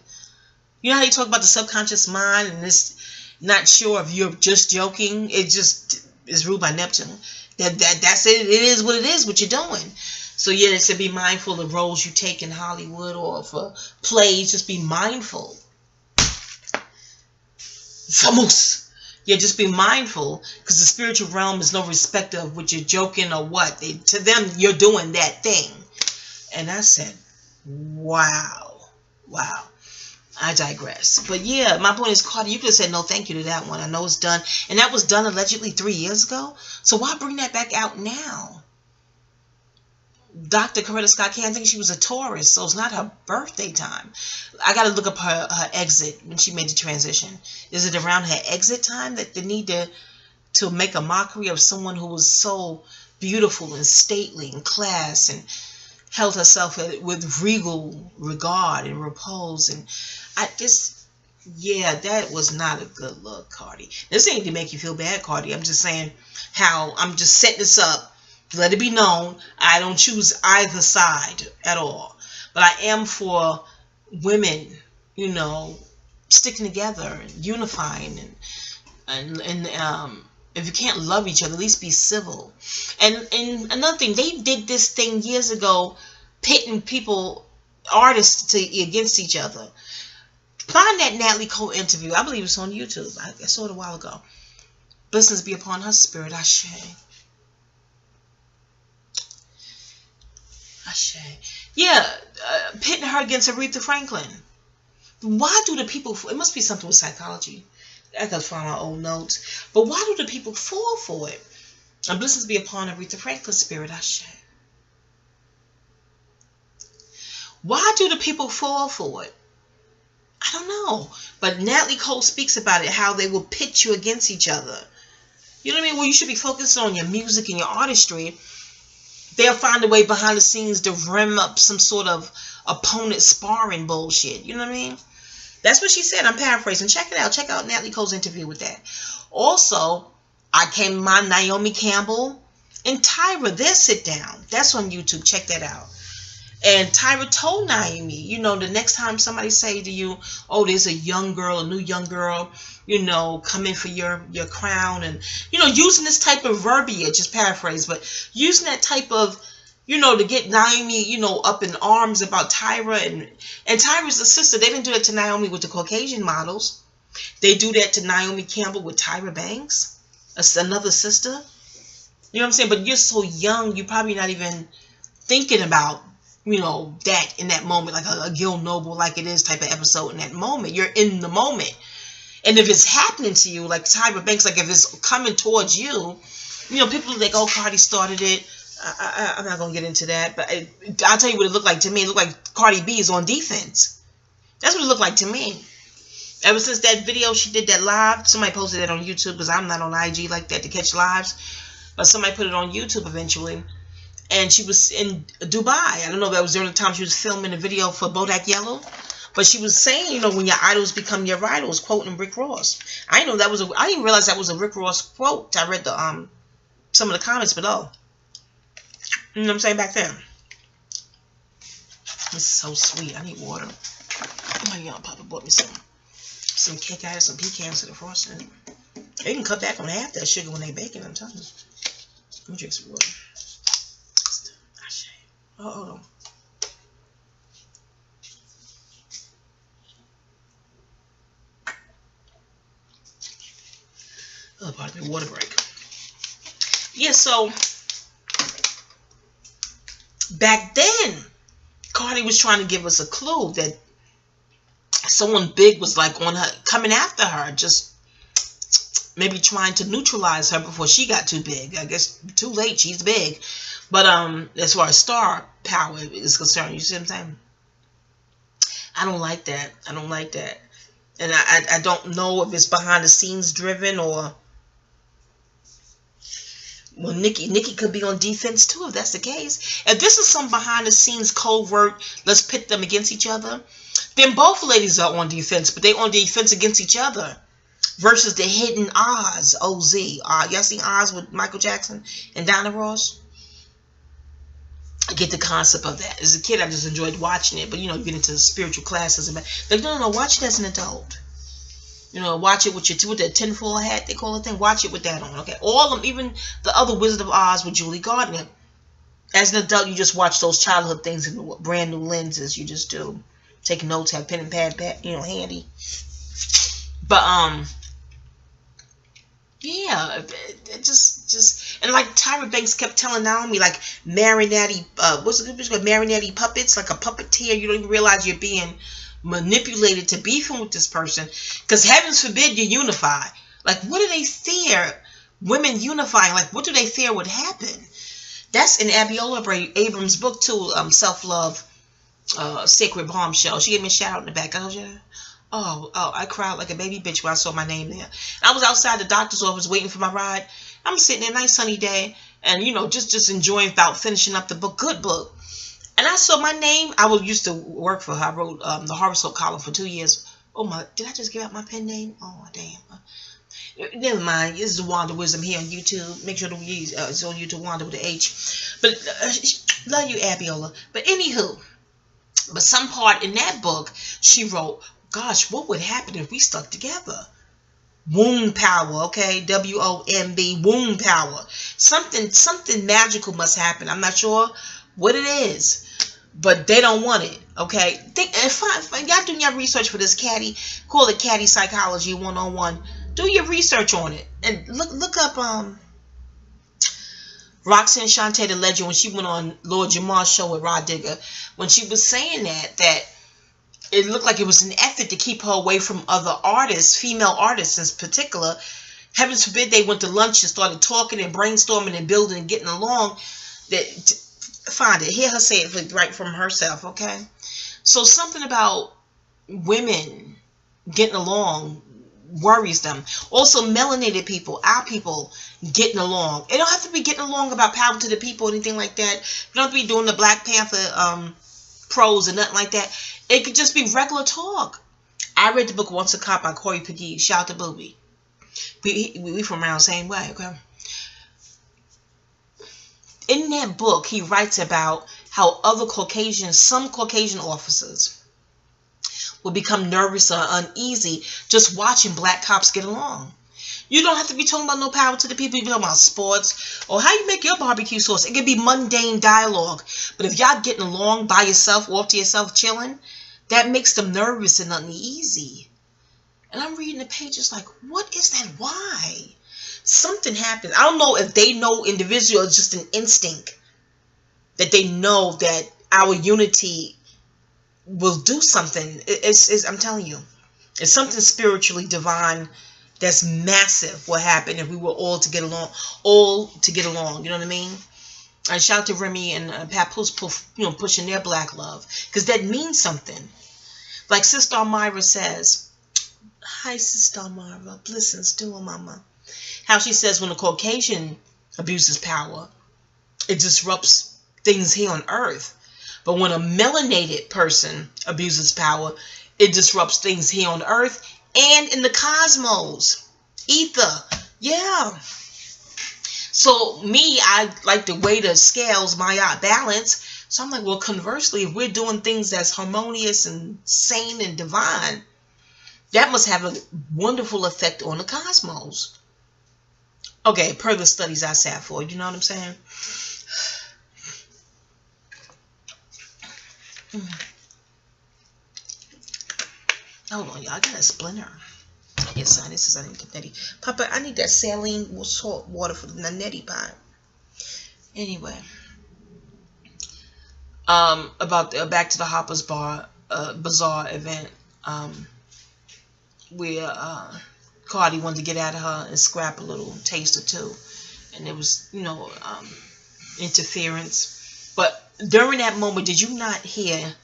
You know how they talk about the subconscious mind and it's not sure if you're just joking. It just is ruled by Neptune. That's it. It is what you're doing. So yeah, they said be mindful of roles you take in Hollywood or for plays. Just be mindful. Vamos. Yeah, just be mindful, because the spiritual realm is no respecter of what you're joking or what. To them, you're doing that thing. And I said, wow. I digress. But yeah, my point is, Cardi, you could have said no thank you to that one. I know it's done. And that was done allegedly 3 years ago. So why bring that back out now? Dr. Coretta Scott King, I think she was a Taurus, so it's not her birthday time. I got to look up her exit when she made the transition. Is it around her exit time that they need to make a mockery of someone who was so beautiful and stately and class and held herself with regal regard and repose? And that was not a good look, Cardi. This ain't to make you feel bad, Cardi. I'm just saying how I'm just setting this up. Let it be known, I don't choose either side at all. But I am for women, sticking together and unifying. And if you can't love each other, at least be civil. And another thing, they did this thing years ago, pitting artists against each other. Find that Natalie Cole interview. I believe it's on YouTube. I saw it a while ago. Blessings be upon her spirit, Ashe. Yeah, pitting her against Aretha Franklin. Why do the people, it must be something with psychology. I gotta find my old notes. But why do the people fall for it? And blessings be upon Aretha Franklin's spirit, Ashe. Why do the people fall for it? I don't know. But Natalie Cole speaks about it, how they will pit you against each other. You know what I mean? Well, you should be focused on your music and your artistry. They'll find a way behind the scenes to rim up some sort of opponent sparring bullshit. You know what I mean? That's what she said. I'm paraphrasing. Check it out. Check out Natalie Cole's interview with that. Also, I came to mind Naomi Campbell and Tyra. Their sit down. That's on YouTube. Check that out. And Tyra told Naomi, the next time somebody say to you, oh, there's a new young girl, coming for your crown, and, using this type of verbiage, just paraphrase, but using that type of, to get Naomi, up in arms about Tyra, and Tyra's the sister. They didn't do that to Naomi with the Caucasian models. They do that to Naomi Campbell with Tyra Banks, another sister. You know what I'm saying? But you're so young, you're probably not even thinking about, that in that moment, like a Gil Noble, like it is type of episode in that moment. You're in the moment. And if it's happening to you, like Tyra Banks, like if it's coming towards you, people think, oh, Cardi started it. I'm not going to get into that. But I'll tell you what it looked like to me. It looked like Cardi B is on defense. That's what it looked like to me. Ever since that video she did that live, somebody posted that on YouTube because I'm not on IG like that to catch lives. But somebody put it on YouTube eventually. And she was in Dubai. I don't know if that was during the time she was filming a video for Bodak Yellow. But she was saying, you know, when your idols become your rivals, quoting Rick Ross. I didn't realize that was a Rick Ross quote. I read the some of the comments below. You know what I'm saying, back then. This is so sweet. I need water. My young papa bought me some cake. I had some pecans to the frosting. They can cut back on half that sugar when they bake it, I'm telling you. Let me drink some water. Oh, hold on. Oh, pardon me, water break. Yeah, so back then, Cardi was trying to give us a clue that someone big was like on her, coming after her, just maybe trying to neutralize her before she got too big. I guess too late, she's big. But as far as star power is concerned, you see what I'm saying? I don't like that. I don't like that. And I don't know if it's behind the scenes driven or... Well, Nicki could be on defense too, if that's the case. If this is some behind the scenes covert, let's pit them against each other, then both ladies are on defense, but they on defense against each other. Versus the hidden Oz, OZ. Y'all seen Oz with Michael Jackson and Diana Ross? I get the concept of that. As a kid, I just enjoyed watching it. But, you know, you get into spiritual classes. And like, no, watch it as an adult. You know, watch it with the tinfoil hat, they call it thing. Watch it with that on, okay? All of them, even the other Wizard of Oz with Julie Gardner. As an adult, you just watch those childhood things in brand new lenses. You just do. Take notes, have pen and pad, you know, handy. But, yeah, it just, and like Tyra Banks kept telling Naomi, like, marionette, what's the good bitch called? Marionette puppets, like a puppeteer. You don't even realize you're being manipulated to beefing with this person, because heavens forbid you unify. Like, what do they fear? Women unifying, like, what do they fear would happen? That's in Abiola Abrams' book too, Self-Love, Sacred Bombshell. She gave me a shout out in the back. Oh, I cried like a baby bitch when I saw my name there. I was outside the doctor's office waiting for my ride. I'm sitting there, nice sunny day, and you know, just enjoying about finishing up the book, good book. And I saw my name. I used to work for her. I wrote the Horoscope column for 2 years. Oh my, did I just give out my pen name? Oh damn. Never mind. This is Wanda Wisdom here on YouTube. Make sure to use it's on YouTube, Wanda with the H. But love you, Abiola. But anywho, but some part in that book she wrote, gosh, what would happen if we stuck together? Womb power, okay? W-O-M-B, womb power. Something magical must happen. I'm not sure what it is, but they don't want it, okay? Y'all doing your research for this Catty, call it Catty Psychology 101. Do your research on it and look up Roxanne Shante the Legend when she went on Lord Jamal's show with Rod Digger, when she was saying that it looked like it was an effort to keep her away from other artists, female artists in particular. Heavens forbid they went to lunch and started talking and brainstorming and building and getting along. Find it. Hear her say it right from herself, okay? So something about women getting along worries them. Also, melanated people, our people, getting along. It don't have to be getting along about power to the people or anything like that. You don't have to be doing the Black Panther prose and nothing like that. It could just be regular talk. I read the book Once a Cop by Corey Pagee. Shout out to Booby. We from around the same way, okay? In that book, he writes about how some Caucasian officers will become nervous or uneasy just watching black cops get along. You don't have to be talking about no power to the people. You can talk about sports or how you make your barbecue sauce. It can be mundane dialogue. But if y'all getting along by yourself, off to yourself, chilling, that makes them nervous and uneasy. And I'm reading the pages like, what is that? Why? Something happens. I don't know if they know individually or it's just an instinct that they know that our unity will do something. I'm telling you, it's something spiritually divine that's massive. What happened if we were all to get along? You know what I mean? And shout out to Remy and Papoose, pushing their black love, because that means something. Like Sister Elmira says, Hi, Sister Mara. Blessings to her, Mama. How she says when a Caucasian abuses power, it disrupts things here on earth. But when a melanated person abuses power, it disrupts things here on earth and in the cosmos. Ether. Yeah. So me, I like the way the scales, my balance. So I'm like, well, conversely, if we're doing things that's harmonious and sane and divine, that must have a wonderful effect on the cosmos. Okay, per the studies I sat for, you know what I'm saying? Hold on, y'all. I got a splinter. Yes, sinuses. I need the neti. Papa, I need that saline salt water for the neti pot. Anyway, about back to the Hoppers Bazaar event, where Cardi wanted to get at her and scrap a little taste or two, and there was, you know, interference. But during that moment, did you not hear?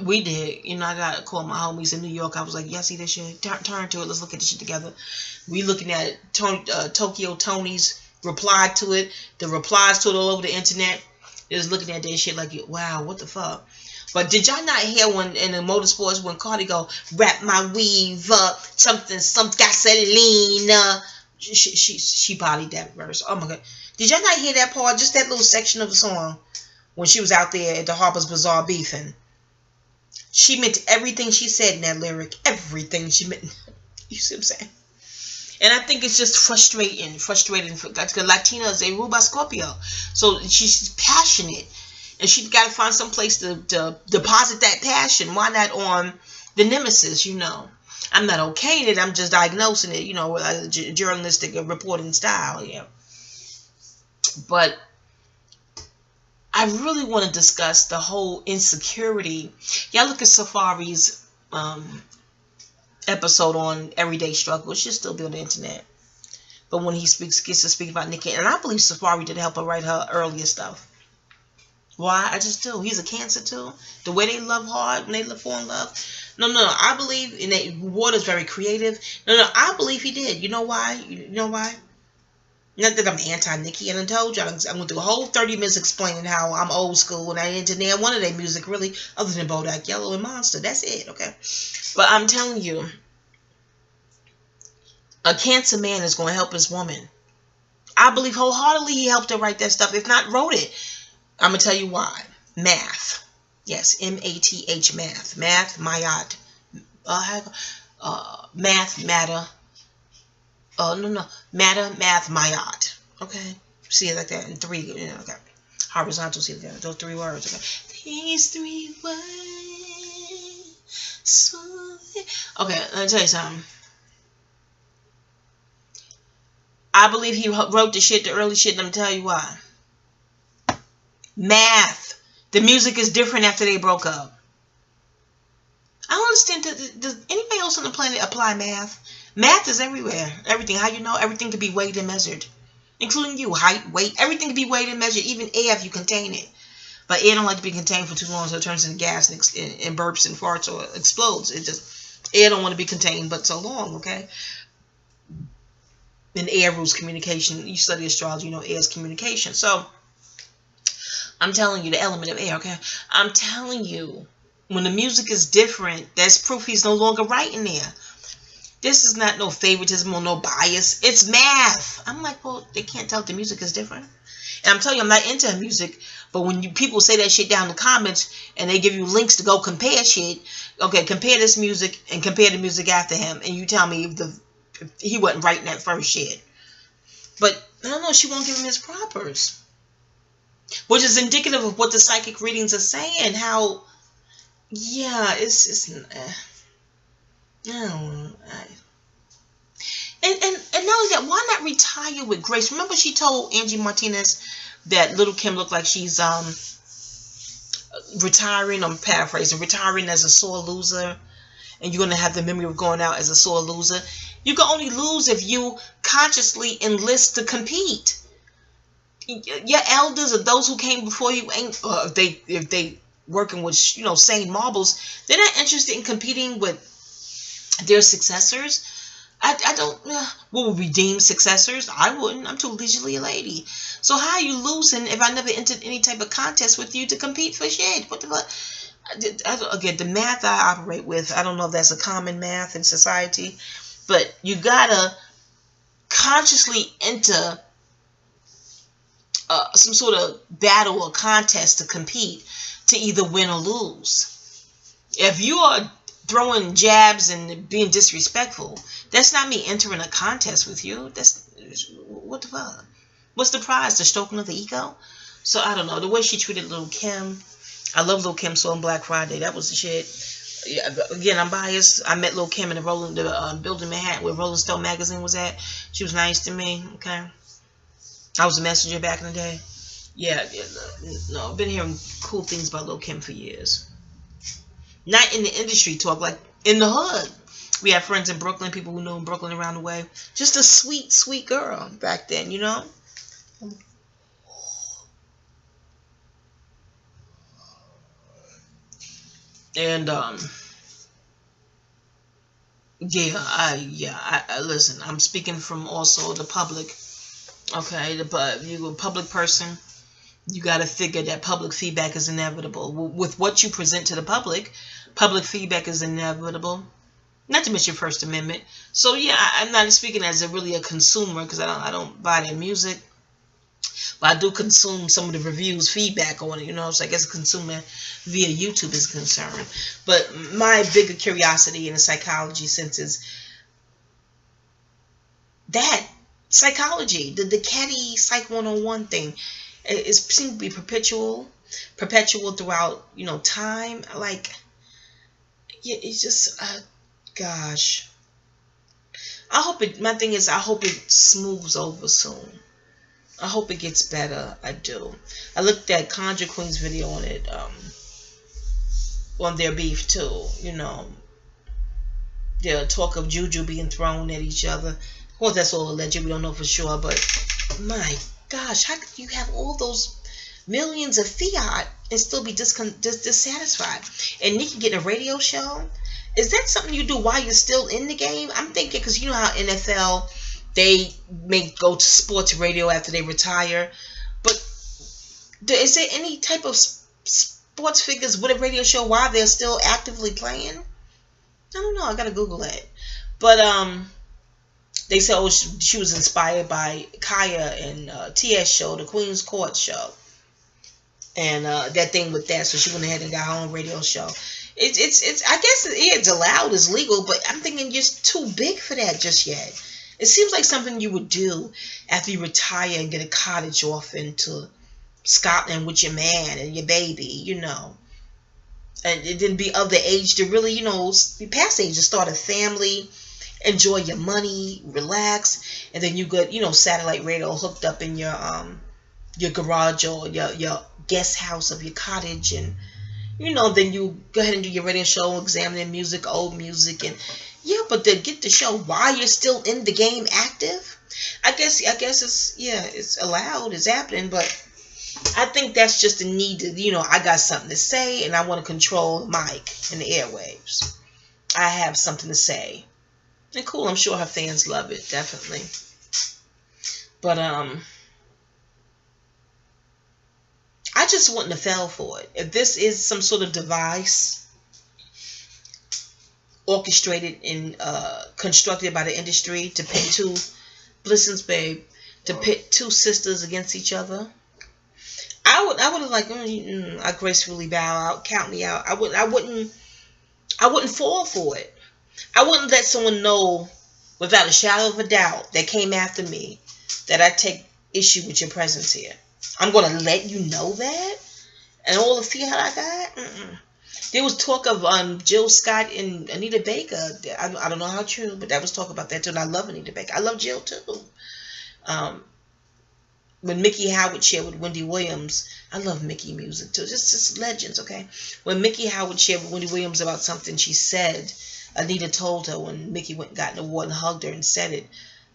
We did. You know, I got to call my homies in New York. I was like, yeah, see this shit? Turn to it. Let's look at this shit together. We looking at Tokyo Tony's reply to it. The replies to it all over the internet. Just looking at that shit like, wow, what the fuck? But did y'all not hear when in the motorsports when Cardi go, wrap my weave up, something gasoline. She bodied that verse. Oh my God. Did y'all not hear that part? Just that little section of the song when she was out there at the Harper's Bazaar beefing. She meant everything she said in that lyric. Everything she meant. You see what I'm saying? And I think it's just frustrating for Latinas. They rule by Scorpio. So she's passionate. And she's got to find some place to deposit that passion. Why not on the nemesis, you know? I'm not okaying it. I'm just diagnosing it, you know, with a journalistic reporting style, yeah. But I really want to discuss the whole insecurity. Y'all look at Safari's episode on Everyday Struggle. It should still be on the internet. But when he gets to speak about Nicki, and I believe Safari did help her write her earlier stuff. Why? I just do. He's a Cancer too. The way they love hard, when they fall in love. No. I believe in that. Water's very creative. No. I believe he did. You know why? You know why? Not that I'm anti-Nicki, and I told y'all I went through a whole 30 minutes explaining how I'm old school and I ain't into near one of their music really, other than Bodak Yellow and Monster. That's it, okay? But I'm telling you, a Cancer man is going to help his woman. I believe wholeheartedly he helped her write that stuff, if not wrote it. I'm going to tell you why. Math. Yes, M-A-T-H, math. Math, mayat. Math, matter. No. Matter, math, mayat. Okay? See it like that in three. You know, okay. Horizontal, see that. Those three words. Okay. These three words. Okay, let me tell you something. I believe he wrote the shit, the early shit, and I'm going to tell you why. Math. The music is different after they broke up. I don't understand. Does anybody else on the planet apply math? Math is everywhere. Everything. How you know? Everything can be weighed and measured. Including you. Height, weight. Everything can be weighed and measured. Even air if you contain it. But air don't like to be contained for too long, so it turns into gas and burps and farts or explodes. It just, air don't want to be contained but so long, okay? And air rules communication. You study astrology, you know air is communication. So, I'm telling you, the element of air, okay? I'm telling you, when the music is different, that's proof he's no longer writing there. This is not no favoritism or no bias. It's math. I'm like, well, they can't tell if the music is different. And I'm telling you, I'm not into music, but when people say that shit down in the comments and they give you links to go compare shit, okay, compare this music and compare the music after him, and you tell me if he wasn't writing that first shit. But, I don't know, she won't give him his propers. Which is indicative of what the psychic readings are saying. How, yeah, it's I don't know. And not only that, why not retire with grace? Remember she told Angie Martinez that Little Kim looked like she's retiring, I'm paraphrasing, retiring as a sore loser. And you're going to have the memory of going out as a sore loser. You can only lose if you consciously enlist to compete. Your elders or those who came before you ain't, if they working with, you know, sane marbles, they're not interested in competing with Their successors, I don't, will redeem successors? I wouldn't. I'm too leisurely a lady. So how are you losing if I never entered any type of contest with you to compete for shit? What the fuck? Again, the math I operate with, I don't know if that's a common math in society, but you gotta consciously enter some sort of battle or contest to compete to either win or lose. If you are throwing jabs and being disrespectful, that's not me entering a contest with you. That's, what the fuck? What's the prize? The stroking of the ego? So I don't know. The way she treated Lil' Kim, I love Lil' Kim so on Black Friday. That was the shit. Yeah, again, I'm biased. I met Lil' Kim in the building Manhattan where Rolling Stone magazine was at. She was nice to me. Okay, I was a messenger back in the day. Yeah, no, I've been hearing cool things about Lil' Kim for years. Not in the industry talk, like in the hood. We have friends in Brooklyn, people who know in Brooklyn around the way. Just a sweet, sweet girl back then, you know? And, I listen, I'm speaking from also the public, okay? But you're a public person, you got to figure that public feedback is inevitable. With what you present to the public feedback is inevitable. Not to mention First Amendment. So yeah, I'm not speaking as really a consumer because I don't buy their music, but I do consume some of the reviews, feedback on it. You know, so I guess a consumer via YouTube is concerned. But my bigger curiosity in the psychology sense is that psychology, the Catty Psych 101 thing, it seems to be perpetual throughout, you know, time. Like, yeah, it's just, gosh. I hope it, my thing is, I hope it smooths over soon. I hope it gets better. I do. I looked at Conjure Queen's video on it, on their beef too, you know. The talk of juju being thrown at each other. Well, that's all alleged. We don't know for sure, but my gosh, how could you have all those millions of fiat and still be dissatisfied? And Nicki getting a radio show? Is that something you do while you're still in the game? I'm thinking, because you know how NFL, they may go to sports radio after they retire. But is there any type of sports figures with a radio show while they're still actively playing? I don't know. I got to Google that. But they said, oh, she was inspired by Kaya and TS show, the Queen's Court show. And that thing with that. So she went ahead and got her own radio show. It's I guess it's allowed, it's legal, but I'm thinking you're too big for that just yet. It seems like something you would do after you retire and get a cottage off into Scotland with your man and your baby, you know. And it didn't be of the age to really, you know, be past the age to start a family, enjoy your money, relax, and then you got, you know, satellite radio hooked up in your garage or your guest house of your cottage, and you know, then you go ahead and do your radio show, examining music, old music, and yeah, but to get the show while you're still in the game active, I guess it's allowed, it's happening, but I think that's just a need to, you know, I got something to say and I want to control the mic and the airwaves. I have something to say. And cool, I'm sure her fans love it, definitely. But I just wouldn't have fell for it. If this is some sort of device orchestrated and constructed by the industry to pit two, listens, babe, to pit two sisters against each other, I would have like, I gracefully bow out, count me out. I wouldn't fall for it. I wouldn't let someone know without a shadow of a doubt that came after me that I take issue with your presence here. I'm going to let you know that? And all the fiat I got? There was talk of Jill Scott and Anita Baker. I don't know how true, but that was talk about that too. And I love Anita Baker. I love Jill too. When Mickey Howard shared with Wendy Williams, I love Mickey music too. Just legends, okay? When Mickey Howard shared with Wendy Williams about something she said, Anita told her when Mickey went and got an award and hugged her and said it.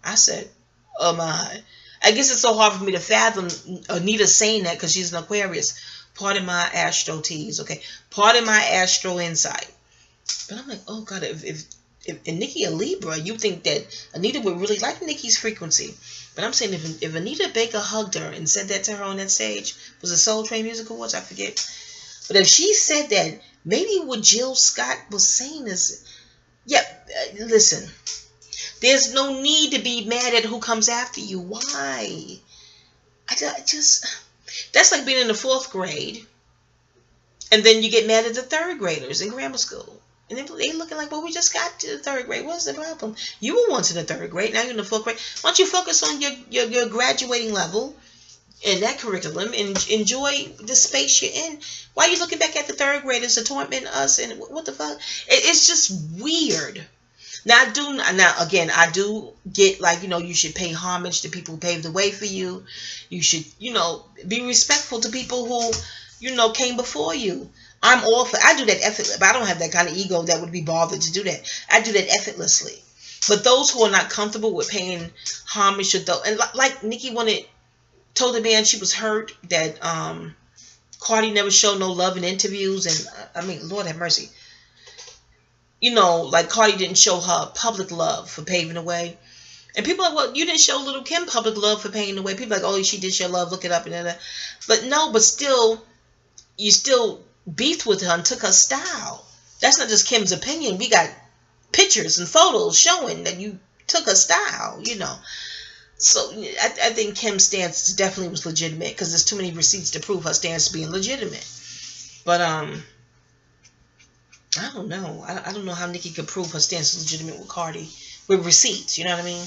I said, oh my. I guess it's so hard for me to fathom Anita saying that because she's an Aquarius. Pardon my astro tease, okay? Pardon my astro insight. But I'm like, oh God, if if Nicki a Libra, you think that Anita would really like Nicki's frequency. But I'm saying if Anita Baker hugged her and said that to her on that stage, was it Soul Train Music Awards? I forget. But if she said that, maybe what Jill Scott was saying is, listen, there's no need to be mad at who comes after you. Why? I just, that's like being in the 4th grade, and then you get mad at the 3rd graders in grammar school. And they looking like, well, we just got to the 3rd grade. What's the problem? You were once in the 3rd grade. Now you're in the 4th grade. Why don't you focus on your graduating level and that curriculum and enjoy the space you're in? Why are you looking back at the 3rd graders to torment us? And what the fuck? It's just weird. Now, I do get, like, you should pay homage to people who paved the way for you. You should, be respectful to people who, came before you. I'm all for, I do that effortlessly, but I don't have that kind of ego that would be bothered to do that. I do that effortlessly. But those who are not comfortable with paying homage to those, and like Nicki told the man she was hurt that Cardi never showed no love in interviews, and I mean, Lord have mercy. Like Cardi didn't show her public love for paving the way. And people are like, well, you didn't show Little Kim public love for paving the way. People are like, oh, she did show love, look it up, and that. But no, but still, you still beefed with her and took her style. That's not just Kim's opinion. We got pictures and photos showing that you took her style, So I think Kim's stance definitely was legitimate, because there's too many receipts to prove her stance being legitimate. But I don't know. I don't know how Nicki could prove her stance is legitimate with Cardi with receipts. You know what I mean?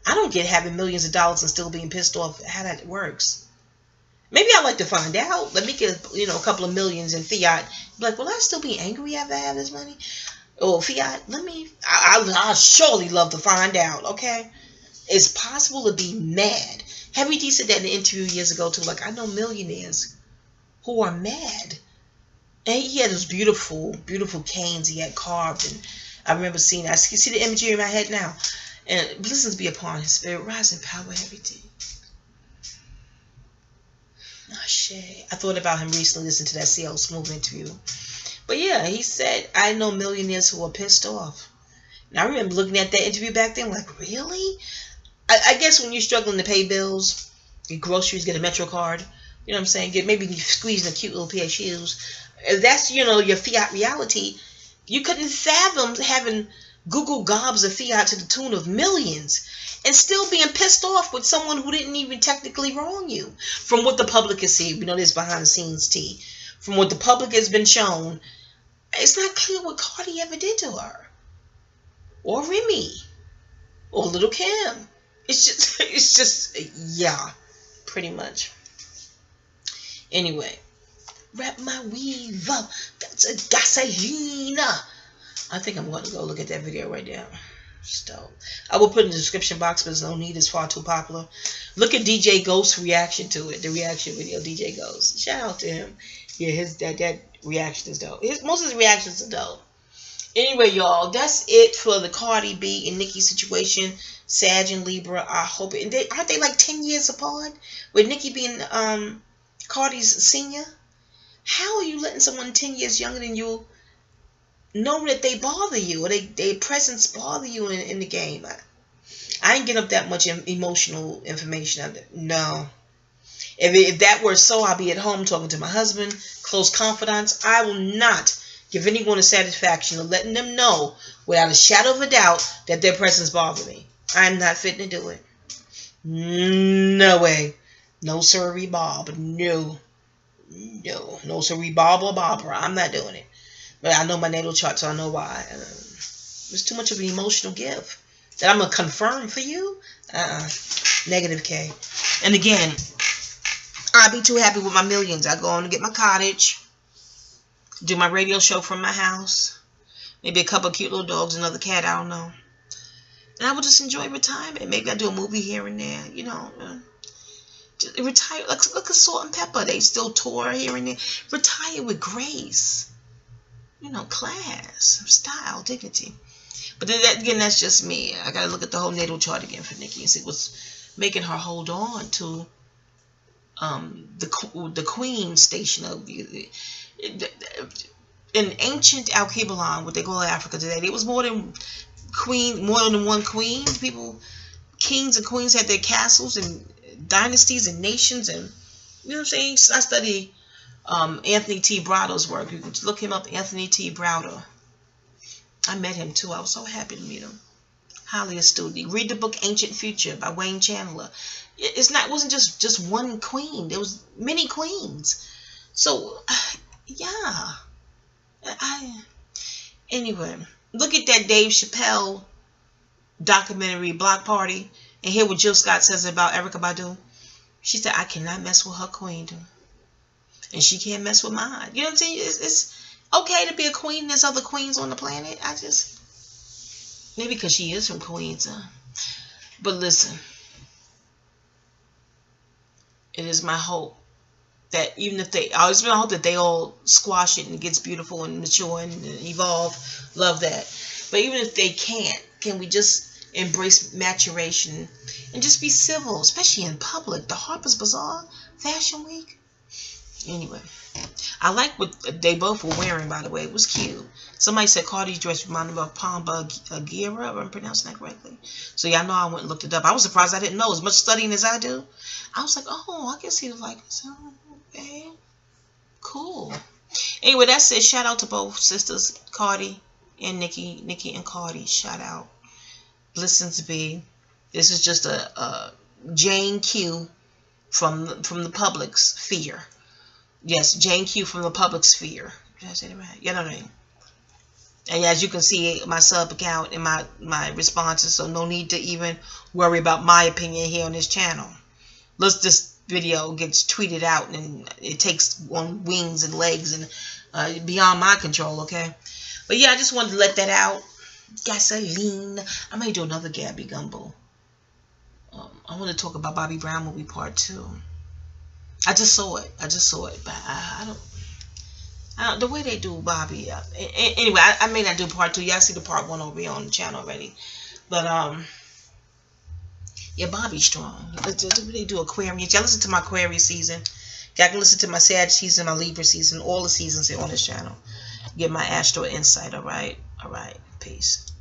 I don't get having millions of dollars and still being pissed off how that works. Maybe I'd like to find out. Let me get, a couple of millions in fiat. Be like, will I still be angry after I have this money? Or fiat? I'll surely love to find out, okay? It's possible to be mad. Heavy D said that in an interview years ago, too. Like, I know millionaires who are mad. And he had those beautiful, beautiful canes he had carved. And I remember seeing that. I see the imagery in my head now. And blessings be upon his spirit. Rise in power, Heavy D. Oh, shit. I thought about him recently listening to that CL Smooth interview. But yeah, he said, I know millionaires who are pissed off. And I remember looking at that interview back then, like, really? I guess when you're struggling to pay bills, get groceries, get a Metro card, you know what I'm saying? Maybe you squeeze in a cute little pair of shoes. If that's, your fiat reality, you couldn't fathom having Google gobs of fiat to the tune of millions and still being pissed off with someone who didn't even technically wrong you. From what the public has seen, there's behind the scenes tea. From what the public has been shown, it's not clear what Cardi ever did to her. Or Remy. Or Little Kim. It's just, yeah, pretty much. Anyway, wrap my weave up. That's a gasolina. I think I'm going to go look at that video right now. Dope. I will put it in the description box, but there's no need. It's far too popular. Look at DJ Ghost's reaction to it. The reaction video, DJ Ghost. Shout out to him. Yeah, that reaction is dope. Most of his reactions are dope. Anyway, y'all, that's it for the Cardi B and Nicki situation. Sag and Libra. I hope it. Aren't they like 10 years apart? With Nicki being Cardi's senior. How are you letting someone 10 years younger than you know that they bother you, or their presence bother you in the game? I ain't getting up that much emotional information. No. If that were so, I'll be at home talking to my husband, close confidants. I will not give anyone a satisfaction of letting them know without a shadow of a doubt that their presence bothers me. I'm not fit to do it. No way. No sirree Bob. No. No sirree Bob or Barbara. I'm not doing it. But I know my natal chart, so I know why. It's too much of an emotional gift that I'm going to confirm for you. Negative K. And again, I'll be too happy with my millions. I go on to get my cottage, do my radio show from my house, maybe a couple of cute little dogs, another cat, I don't know. And I will just enjoy retirement. Maybe I do a movie here and there, Just retire. Look at Salt and Pepper. They still tour here and there. Retire with grace. Class, style, dignity. But then that's just me. I got to look at the whole natal chart again for Nicki and see what's making her hold on to the queen station of in ancient Alkebulan, what they call Africa today, there was more than one queen. Kings and queens had their castles and dynasties and nations, and you know what I'm saying. I study Anthony T. Browder's work. You can look him up, Anthony T. Browder. I met him too. I was so happy to meet him. Highly astute. Read the book Ancient Future by Wayne Chandler. It wasn't just one queen. There was many queens. So yeah. Anyway, look at that Dave Chappelle documentary, Block Party, and hear what Jill Scott says about Erykah Badu. She said, I cannot mess with her queendom, and she can't mess with mine. You know what I'm saying? It's okay to be a queen. There's other queens on the planet. Maybe because she is from Queens. But listen, it is my hope that even if I always been hope that they all squash it and it gets beautiful and mature and evolve. Love that. But even if they can't, can we just embrace maturation and just be civil, especially in public? The Harper's Bazaar Fashion Week. Anyway, I like what they both were wearing, by the way. It was cute. Somebody said Cardi's dress reminded me of Palma Aguirre, if I'm pronouncing that correctly. So y'all know I went and looked it up. I was surprised I didn't know. As much studying as I do, I was like, oh, I can see the likeness. Okay, cool. Anyway, that's it. Shout out to both sisters, Cardi and Nicki. Nicki and Cardi, shout out. Blessings be. This is just a Jane Q from the public sphere. Yes, Jane Q from the public sphere. Did I say that right? You know what I mean? And as you can see, my sub account and my responses, so no need to even worry about my opinion here on this channel. This video gets tweeted out and it takes on wings and legs and beyond my control, okay? But yeah, I just wanted to let that out. Gasoline. I may do another Gabby Gumbo. I want to talk about Bobby Brown movie part 2. I just saw it, but I don't. The way they do Bobby. Anyway, I may not do part 2. Y'all see the part 1 over here on the channel already. But yeah, Bobby's strong. They do Aquarius. Y'all listen to my Aquarius season. Y'all can listen to my Sag season, my Libra season, all the seasons here on this channel. Get my astro insight. All right. Peace.